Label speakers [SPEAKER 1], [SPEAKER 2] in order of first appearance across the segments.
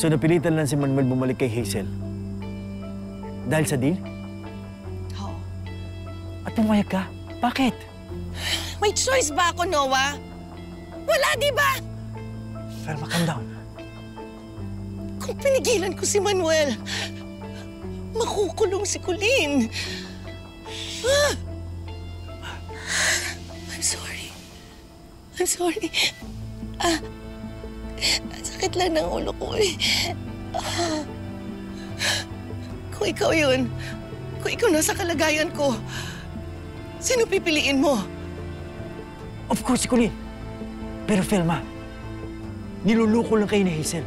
[SPEAKER 1] So napilitan lang si Manuel bumalik kay Hazel. Dahil sa deal?
[SPEAKER 2] Oo.
[SPEAKER 1] At pumayag ka? Bakit?
[SPEAKER 2] May choice ba ako, Noah? Wala, di ba?
[SPEAKER 1] Felma, calm down.
[SPEAKER 2] Kung pinigilan ko si Manuel, makukulong si Colleen. Ah! I'm sorry. I'm sorry. Ang sakit lang ng ulo ko eh. Kung ikaw yun, kung ikaw nasa kalagayan ko, sino pipiliin mo?
[SPEAKER 1] Of course, si Colleen. Pero Felma, niluluko lang kayo ni Hazel.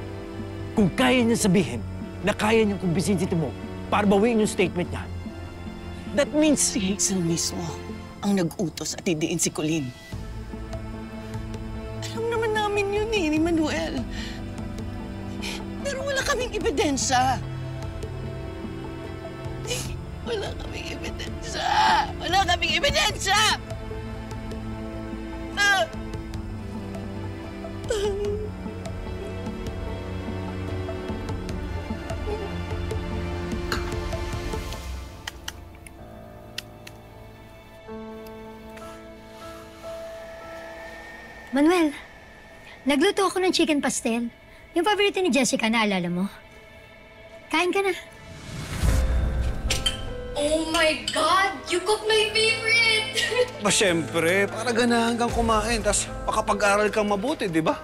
[SPEAKER 1] Kung kaya niya sabihin na kaya niyang kumbisin si Timo para bawiin yung statement niya, that means...
[SPEAKER 2] Si Hazel mismo ang nag-utos at idiin si Colleen. Alam naman namin yun eh, ni Manuel. Pero wala kaming ebidensya. Wala kaming ebidensya! Wala kaming ebidensya!
[SPEAKER 3] Manuel, nagluto ako ng chicken pastel. Yung paborito ni Jessica, naalala mo? Kain ka na.
[SPEAKER 4] Oh my God! You cook my favorite!
[SPEAKER 5] Ba, syempre, para ganahan kang kumain, tapos makapag-aral kang mabuti, di ba?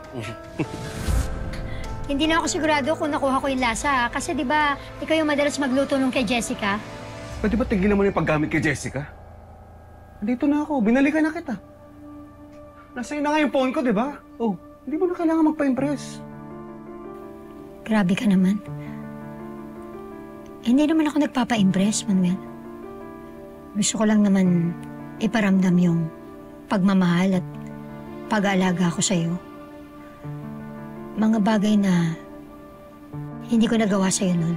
[SPEAKER 3] Hindi na ako sigurado kung nakuha ko yung lasa, kasi di ba ikaw yung madalas magluto nung kay Jessica?
[SPEAKER 5] Pwede ba tigilan mo na yung paggamit kay Jessica? Nandito na ako, binalikan na kita. Nasa'yo na nga yung phone ko, di ba? Oh, hindi mo na kailangan magpa-impress.
[SPEAKER 3] Grabe ka naman. Hindi naman ako nagpapa-impress, Manuel. Gusto ko lang naman iparamdam yung pagmamahal at pag-aalaga ko sa'yo. Mga bagay na hindi ko nagawa sa'yo nun.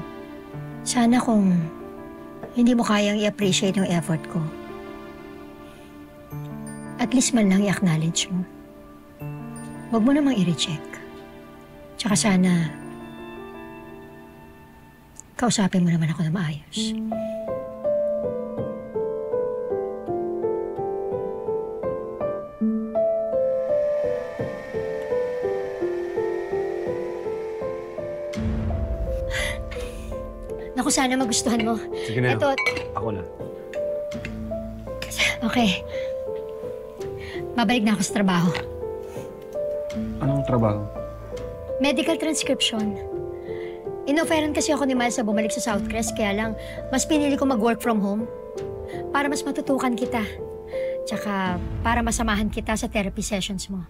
[SPEAKER 3] Sana kung hindi mo kayang i-appreciate yung effort ko, at least man lang i-acknowledge mo. Huwag mo namang i-recheck. Tsaka sana, kausapin mo naman ako na maayos. Naku, sana magustuhan mo.
[SPEAKER 5] Sige na.
[SPEAKER 3] Ito.
[SPEAKER 5] Ako na.
[SPEAKER 3] Okay. Babalik na ako sa trabaho.
[SPEAKER 5] Anong trabaho?
[SPEAKER 3] Medical transcription. Inoferan kasi ako ni Miles na bumalik sa Southcrest, kaya lang mas pinili ko mag-work from home para mas matutukan kita. Tsaka para masamahan kita sa therapy sessions mo.